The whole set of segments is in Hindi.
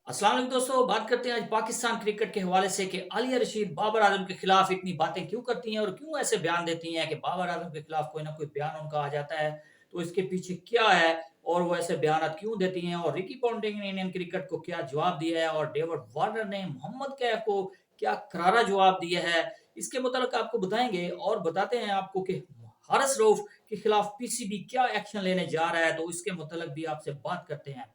अस्सलाम वालेकुम दोस्तों, बात करते हैं आज पाकिस्तान क्रिकेट के हवाले से कि आलिया रशीद बाबर आजम के खिलाफ इतनी बातें क्यों करती हैं और क्यों ऐसे बयान देती हैं कि बाबर आजम के खिलाफ कोई ना कोई बयान उनका आ जाता है। तो इसके पीछे क्या है और वो ऐसे बयान क्यों देती हैं और रिकी पॉन्टिंग ने इंडियन क्रिकेट को क्या जवाब दिया है और डेविड वार्नर ने मोहम्मद कैफ को क्या करारा जवाब दिया है, इसके मुताबिक आपको बताएंगे और बताते हैं आपको कि हारिस रऊफ के खिलाफ पीसीबी क्या एक्शन लेने जा रहा है, तो इसके मुताबिक भी आपसे बात करते हैं।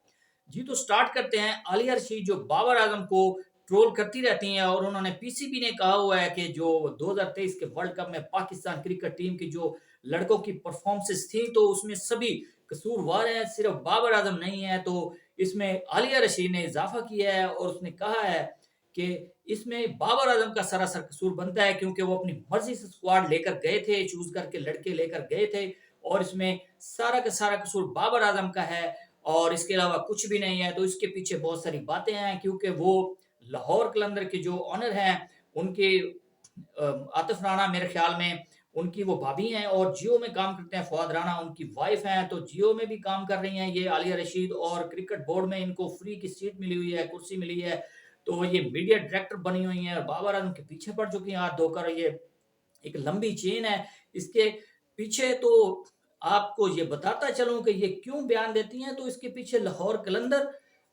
जी, तो स्टार्ट करते हैं। आलिया रशीद जो बाबर आजम को ट्रोल करती रहती हैं और उन्होंने पीसीबी ने कहा हुआ है कि जो 2023 के वर्ल्ड कप में पाकिस्तान क्रिकेट टीम की जो लड़कों की परफॉर्मेंसेस थी तो उसमें सभी कसूरवार हैं, सिर्फ बाबर आजम नहीं है। तो इसमें आलिया रशीद ने इजाफा किया है और उसने कहा है कि इसमें बाबर आजम का सरासर कसूर बनता है क्योंकि वो अपनी मर्जी से स्क्वाड लेकर गए थे, चूज करके लड़के लेकर गए थे और इसमें सारा का सारा कसूर बाबर आजम का है और इसके अलावा कुछ भी नहीं है। तो इसके पीछे बहुत सारी बातें हैं क्योंकि वो लाहौर कलंदर के जो ऑनर हैं उनके आतिफ राणा मेरे ख्याल में उनकी वो भाभी हैं और जियो में काम करते हैं। फवाद राणा उनकी वाइफ हैं, तो जियो में भी काम कर रही हैं ये आलिया रशीद और क्रिकेट बोर्ड में इनको फ्री की सीट मिली हुई है, कुर्सी मिली है। तो ये मीडिया डायरेक्टर बनी हुई है और बाबर आजम के पीछे पड़ चुकी हैं हाथ धोकर। ये एक लंबी चेन है इसके पीछे। तो आपको ये बताता चलूं कि ये क्यों बयान देती हैं, तो इसके पीछे लाहौर कलंदर,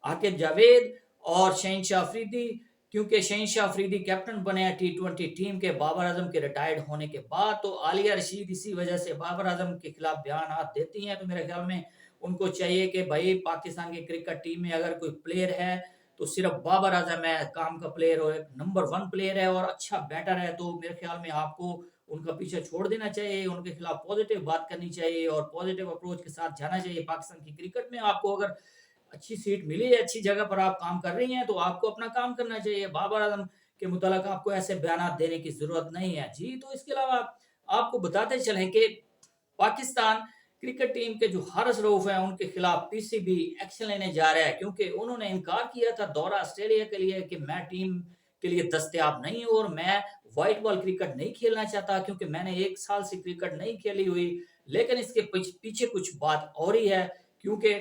आकिब जावेद और शहनशाह अफरीदी, क्योंकि शहनशाह अफरीदी कैप्टन बने हैं टी20 टीम के बाबर आजम के रिटायर्ड होने के बाद। तो आलिया रशीद इसी वजह से बाबर आजम के खिलाफ बयान देती हैं। तो मेरे ख्याल में उनको चाहिए कि भाई पाकिस्तान की क्रिकेट टीम में अगर कोई प्लेयर है तो सिर्फ बाबर आजम है, काम का प्लेयर हो, नंबर 1 प्लेयर है और अच्छा बैटर है। तो मेरे ख्याल में आपको उनका पीछे छोड़ देना चाहिए, उनके खिलाफ पॉजिटिव बात करनी चाहिए और पॉजिटिव अप्रोच के साथ जाना चाहिए। पाकिस्तान की क्रिकेट में आपको अगर अच्छी सीट मिली है, अच्छी जगह पर आप काम कर रही हैं, तो आपको अपना काम करना चाहिए। बाबर आजम के मुतालिक आपको ऐसे बयान देने की जरूरत नहीं है। जी, तो इसके अलावा आपको बताते चलें कि पाकिस्तान क्रिकेट टीम के जो हारिस रऊफ हैं उनके खिलाफ पीसीबी एक्शन लेने जा रहा है क्योंकि उन्होंने इनकार किया था दौरा ऑस्ट्रेलिया के लिए कि मैं टीम के लिए दस्तयाब नहीं हूं और मैं व्हाइट बॉल क्रिकेट नहीं खेलना चाहता क्योंकि मैंने 1 साल से क्रिकेट नहीं खेली हुई। लेकिन इसके पीछे कुछ बात और ही है क्योंकि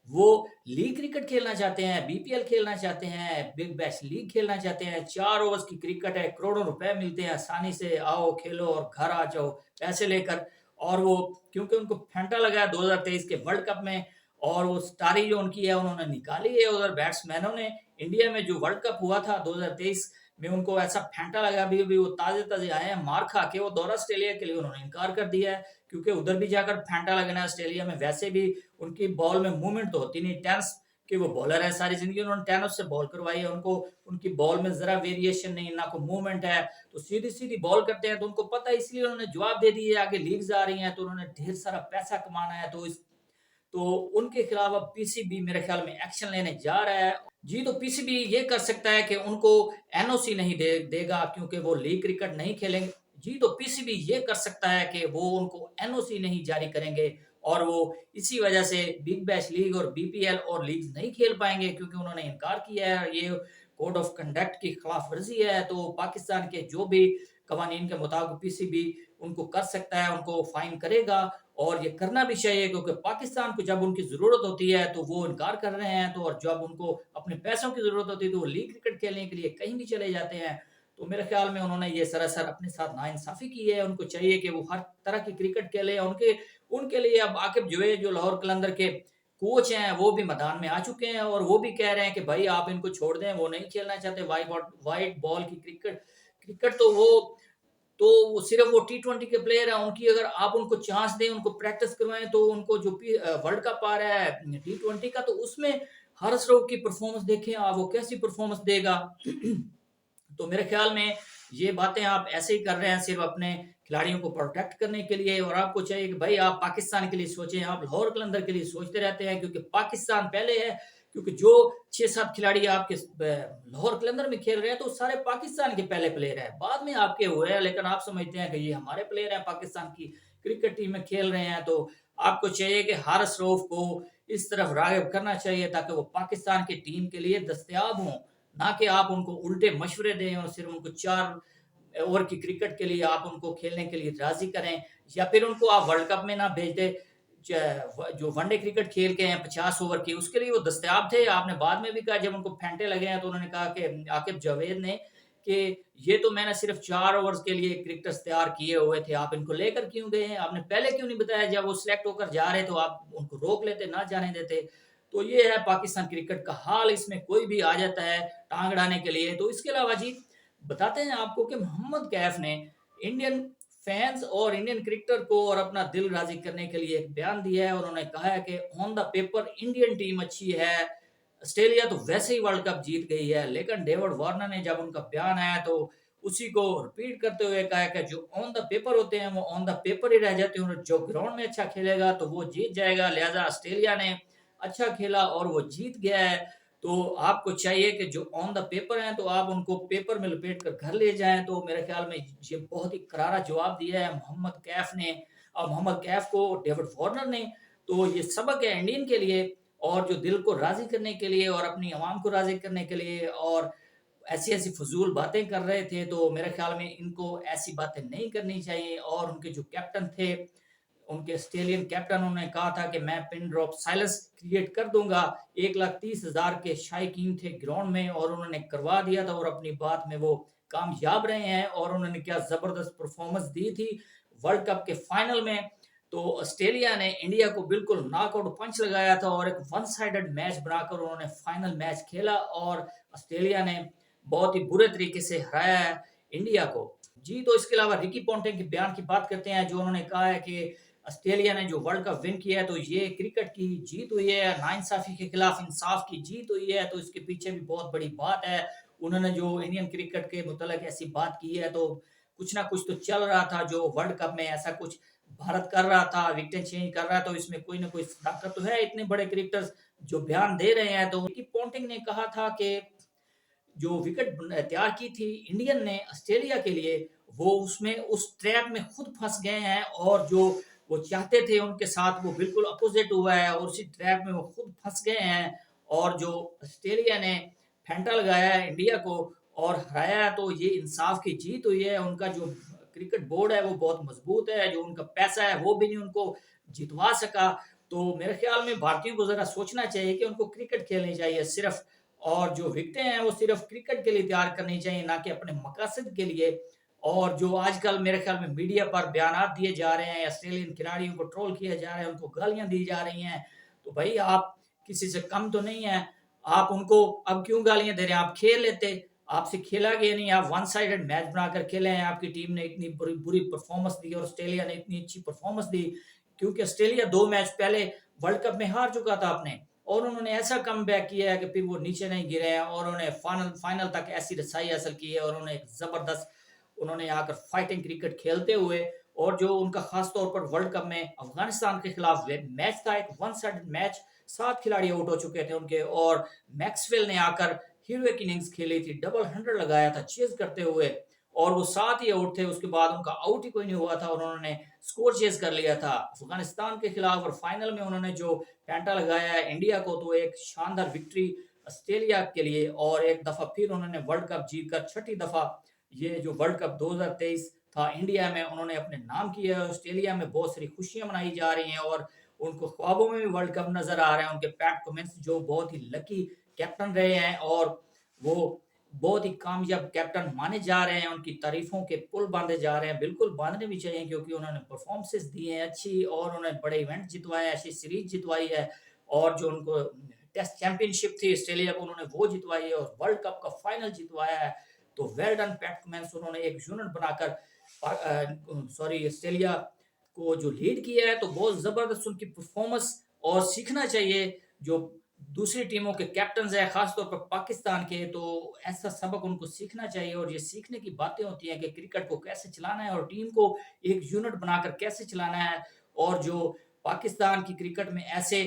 वो लीग क्रिकेट खेलना चाहते हैं, बीपीएल खेलना चाहते हैं, बिग बैश लीग खेलना चाहते हैं। 4 ओवर्स की क्रिकेट है, करोड़ों रुपए मिलते हैं, आसानी से आओ खेलो और घर आ जाओ पैसे लेकर। और वो क्योंकि उनको फेंटा लगा है 2023 के वर्ल्ड कप में और वो स्टारी जो उनकी है उन्होंने निकाली है। उधर बैट्समैनों ने इंडिया में जो वर्ल्ड कप हुआ था 2023 में उनको ऐसा फेंटा लगा, अभी अभी वो ताजे ताजे आए हैं मार खा के, वो दौरा ऑस्ट्रेलिया के लिए उन्होंने इनकार कर दिया है क्योंकि उधर भी जाकर फेंटा लगना है। ऑस्ट्रेलिया में वैसे भी उनकी बॉल में मूवमेंट तो होती नहीं, टेनिस के वो बॉलर है, सारी जिंदगी उन्होंने टेनिस से बॉल करवाई है, उनको उनकी बॉल में जरा वेरिएशन नहीं, ना कोई मूवमेंट है, तो सीधी सीधी बॉल करते हैं। तो उनको पता है, इसलिए उन्होंने जवाब दे दिए। आगे लीग्स आ रही हैं तो उन्होंने ढेर सारा पैसा कमाना है, तो उनके खिलाफ अब पीसीबी मेरे ख्याल में एक्शन लेने जा रहा है। जी, तो पीसीबी ये कर सकता है कि उनको एनओसी नहीं देगा क्योंकि वो लीग क्रिकेट नहीं खेलेंगे। जी, तो पीसीबी ये कर सकता है कि वो उनको एनओसी नहीं जारी करेंगे और वो इसी वजह से बिग बैश लीग और बीपीएल और लीग नहीं खेल पाएंगे क्योंकि उन्होंने इनकार किया है। ये कोड ऑफ कंडक्ट की खिलाफ वर्जी है। तो पाकिस्तान के जो भी कवानीन के मुताबिक पीसीबी उनको कर सकता है, उनको फाइन करेगा और ये करना भी चाहिए क्योंकि पाकिस्तान को जब उनकी जरूरत होती है तो वो इनकार कर रहे हैं, तो और जब उनको अपने पैसों की जरूरत होती है तो वो लीग क्रिकेट खेलने के लिए कहीं भी चले जाते हैं। तो मेरे ख्याल में उन्होंने ये सरासर अपने साथ नाइंसाफी की है। उनको चाहिए कि वो हर तरह की क्रिकेट खेले। उनके उनके लिए अब आकिब जुबैर जो लाहौर कलंदर के कोच हैं वो भी मैदान में आ चुके हैं और वो भी कह रहे हैं कि भाई आप इनको छोड़ दें, वो नहीं खेलना चाहते वाइट बॉल की क्रिकेट। क्रिकेट तो वो सिर्फ वो टी20 के प्लेयर हैं। उनकी अगर आप उनको चांस दें, उनको प्रैक्टिस करवाएं, तो उनको जो वर्ल्ड कप आ रहा है टी20 का, तो उसमें हारिस रऊफ की परफॉर्मेंस देखें आप, वो कैसी परफॉर्मेंस देगा। तो मेरे ख्याल में ये बातें आप ऐसे ही कर रहे हैं सिर्फ अपने खिलाड़ियों को प्रोटेक्ट करने के लिए और आपको चाहिए कि भाई आप पाकिस्तान के लिए सोचें। आप लाहौर कलंदर के लिए सोचते रहते हैं क्योंकि पाकिस्तान पहले है, क्योंकि जो 6-7 खिलाड़ी आपके लाहौर कलंदर में खेल रहे हैं तो सारे पाकिस्तान के पहले प्लेयर हैं, बाद में आपके हुए हैं, लेकिन आप समझते हैं कि ये हमारे प्लेयर हैं, पाकिस्तान की क्रिकेट टीम में खेल रहे हैं। तो आपको चाहिए कि हारिस रऊफ को इस तरफ राग़िब करना चाहिए ताकि वो पाकिस्तान की टीम के लिए दस्तयाब हों, ना कि आप उनको उल्टे मशवरे दें और सिर्फ उनको 4 ओवर की क्रिकेट के लिए आप उनको खेलने के लिए राजी करें या फिर उनको आप वर्ल्ड कप में ना भेज दें। जो वनडे क्रिकेट खेल के हैं 50 ओवर की, उसके लिए वो दस्तयाब थे। आपने बाद में भी कहा जब उनको फेंटे लगे हैं तो उन्होंने कहा कि आकिब जावेद ने कि ये तो मैंने सिर्फ 4 ओवर्स के लिए क्रिकेटर्स तैयार किए हुए थे, आप इनको लेकर क्यों गए हैं? आपने पहले क्यों नहीं बताया? जब वो सिलेक्ट होकर जा रहे तो आप उनको रोक लेते, ना जाने देते। तो ये है पाकिस्तान क्रिकेट का हाल, इसमें कोई भी आ जाता है टांग अड़ाने के लिए। तो इसके अलावा जी बताते हैं आपको कि मोहम्मद कैफ ने इंडियन फैंस और इंडियन क्रिकेटर को और अपना दिल राजी करने के लिए एक बयान दिया है। उन्होंने कहा है कि on the paper Indian team अच्छी है, ऑस्ट्रेलिया तो वैसे ही वर्ल्ड कप जीत गई है, लेकिन डेविड वार्नर ने जब उनका बयान आया तो उसी को रिपीट करते हुए कहा कि जो ऑन द पेपर होते हैं वो ऑन द पेपर ही रह जाते हैं और जो ग्राउंड में अच्छा खेलेगा तो वो जीत जाएगा। लिहाजा ऑस्ट्रेलिया ने अच्छा खेला और वो जीत गया है। तो आपको चाहिए कि जो ऑन द पेपर हैं तो आप उनको पेपर में लपेट कर घर ले जाएं। तो मेरे ख्याल में ये बहुत ही करारा जवाब दिया है मोहम्मद कैफ ने और मोहम्मद कैफ को डेविड वार्नर ने। तो ये सबक है इंडियन के लिए और जो दिल को राजी करने के लिए और अपनी आवाम को राजी करने के लिए और ऐसी ऐसी फजूल बातें कर रहे थे। तो मेरे ख्याल में इनको ऐसी बातें नहीं करनी चाहिए। और उनके जो कैप्टन थे, उनके ऑस्ट्रेलियन कैप्टन, उन्होंने कहा था कि मैं पिन ड्रॉप साइलेंस क्रिएट कर दूंगा। 1,30,000 के शायकीन थे ग्राउंड में और उन्होंने करवा दिया था और अपनी बात में वो कामयाब रहे हैं। और उन्होंने क्या जबरदस्त परफॉर्मेंस दी थी वर्ल्ड कप के फाइनल में। तो ऑस्ट्रेलिया ने इंडिया को बिल्कुल नॉकआउट पंच लगाया था और एक वन साइडेड मैच बनाकर उन्होंने फाइनल मैच खेला और ऑस्ट्रेलिया ने बहुत ही बुरे तरीके से हराया है इंडिया को। जी तो इसके अलावा रिकी पॉन्टिंग के बयान की बात करते हैं, जो उन्होंने कहा है कि ऑस्ट्रेलिया ने जो वर्ल्ड कप विन किया है तो ये क्रिकेट की जीत हुई है, नाइंसाफी के खिलाफ इंसाफ की जीत हुई है। तो इसके पीछे भी बहुत बड़ी बात है। उन्होंने जो इंडियन क्रिकेट के मुतल्लिक ऐसी बात की है तो कुछ ना कुछ तो चल रहा था जो वर्ल्ड कप में ऐसा कुछ भारत कर रहा था, विकेट चेंज कर रहा है। तो इसमें कोई ना कोई ताकत तो है, इतने बड़े क्रिकेटर्स जो बयान दे रहे हैं। तो रिकी पॉन्टिंग ने कहा था कि जो विकेट तैयार की थी इंडियन ने ऑस्ट्रेलिया के लिए, वो उसमें उस ट्रैप में खुद फंस गए हैं और जो वो चाहते थे उनके साथ वो बिल्कुल अपोजिट हुआ है और उसी ट्रैप में वो खुद फंस गए हैं। और जो ऑस्ट्रेलिया ने फेंटा लगाया है इंडिया को और हराया है तो ये इंसाफ की जीत हुई है। उनका जो क्रिकेट बोर्ड है वो बहुत मजबूत है, जो उनका पैसा है वो भी नहीं उनको जितवा सका। तो मेरे ख्याल में भारतीयों को जरा सोचना चाहिए कि उनको क्रिकेट खेलनी चाहिए सिर्फ, और जो विकेटें हैं वो सिर्फ क्रिकेट के लिए तैयार करनी चाहिए, ना कि अपने मकसद के लिए। और जो आजकल मेरे ख्याल में मीडिया पर बयान दिए जा रहे हैं, ऑस्ट्रेलियन खिलाड़ियों को ट्रोल किया जा रहा है, उनको गालियां दी जा रही हैं, तो भाई आप किसी से कम तो नहीं है। आप उनको अब क्यों गालियां दे रहे हैं? आप खेल लेते, आपसे खेला गया नहीं, आप वन साइडेड मैच बनाकर खेले हैं। आपकी टीम ने इतनी बुरी बुरी परफॉर्मेंस दी और ऑस्ट्रेलिया ने इतनी अच्छी परफॉर्मेंस दी, क्योंकि ऑस्ट्रेलिया 2 मैच पहले वर्ल्ड कप में हार चुका था अपने, और उन्होंने ऐसा कम बैक किया है कि फिर वो नीचे नहीं गिरे हैं और उन्होंने फाइनल फाइनल तक ऐसी रसाई हासिल की है। और उन्होंने एक जबरदस्त, उन्होंने आकर फाइटिंग क्रिकेट खेलते हुए, और जो उनका खास तौर पर वर्ल्ड कप में अफगानिस्तान के खिलाफ मैच था, एक वन साइडेड मैच, 7 खिलाड़ी आउट हो चुके थे उनके, और मैक्सवेल ने आकर हीरोइक इनिंग्स खेली थी, डबल 100 लगाया था चेज करते हुए, और वो 7 ही आउट थे, उसके बाद उनका आउट ही कोई नहीं हुआ था और उन्होंने स्कोर चेज कर लिया था अफगानिस्तान के खिलाफ। और फाइनल में उन्होंने जो पैंटा लगाया है इंडिया को, तो एक शानदार विक्ट्री ऑस्ट्रेलिया के लिए। और एक दफा फिर उन्होंने वर्ल्ड कप जीतकर छठी दफा ये जो वर्ल्ड कप 2023 था इंडिया में उन्होंने अपने नाम किया है। ऑस्ट्रेलिया में बहुत सारी खुशियां मनाई जा रही हैं और उनको ख्वाबों में भी वर्ल्ड कप नजर आ रहे हैं। उनके पैट कमिंस जो बहुत ही लकी कैप्टन रहे हैं और वो बहुत ही कामयाब कैप्टन माने जा रहे हैं, उनकी तारीफों के पुल बांधे जा रहे हैं। बिल्कुल बांधने भी चाहिए क्योंकि उन्होंने परफॉर्मेंसेस दी हैं अच्छी और उन्होंने बड़े इवेंट जितवाए हैं, ऐसी सीरीज जितवाई है, और जो उनको टेस्ट चैंपियनशिप थी ऑस्ट्रेलिया को उन्होंने वो जितवाई है और वर्ल्ड कप का फाइनल जितवाया है। तो वेल डन पैट कमिंस, उन्होंने एक यूनिट बनाकर ऑस्ट्रेलिया को जो लीड किया है, तो बहुत जबरदस्त उनकी परफॉर्मेंस। और सीखना चाहिए जो दूसरी टीमों के कैप्टन है, खासतौर पर पाकिस्तान के, तो ऐसा सबक उनको सीखना चाहिए। और ये सीखने की बातें होती हैं कि क्रिकेट को कैसे चलाना है और टीम को एक यूनिट बनाकर कैसे चलाना है। और जो पाकिस्तान की क्रिकेट में ऐसे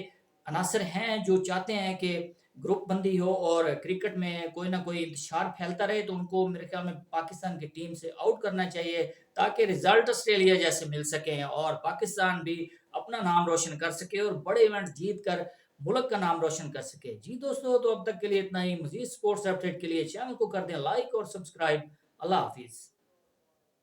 अनासर हैं जो चाहते हैं कि ग्रुप बंदी हो और क्रिकेट में कोई ना कोई इंतशार फैलता रहे, तो उनको मेरे ख्याल में पाकिस्तान की टीम से आउट करना चाहिए ताकि रिजल्ट ऑस्ट्रेलिया जैसे मिल सके और पाकिस्तान भी अपना नाम रोशन कर सके और बड़े इवेंट जीत कर मुल्क का नाम रोशन कर सके। जी दोस्तों, तो अब तक के लिए इतना ही। मजीद स्पोर्ट्स अपडेट के लिए चैनल को कर दें लाइक और सब्सक्राइब। अल्लाह हाफिज।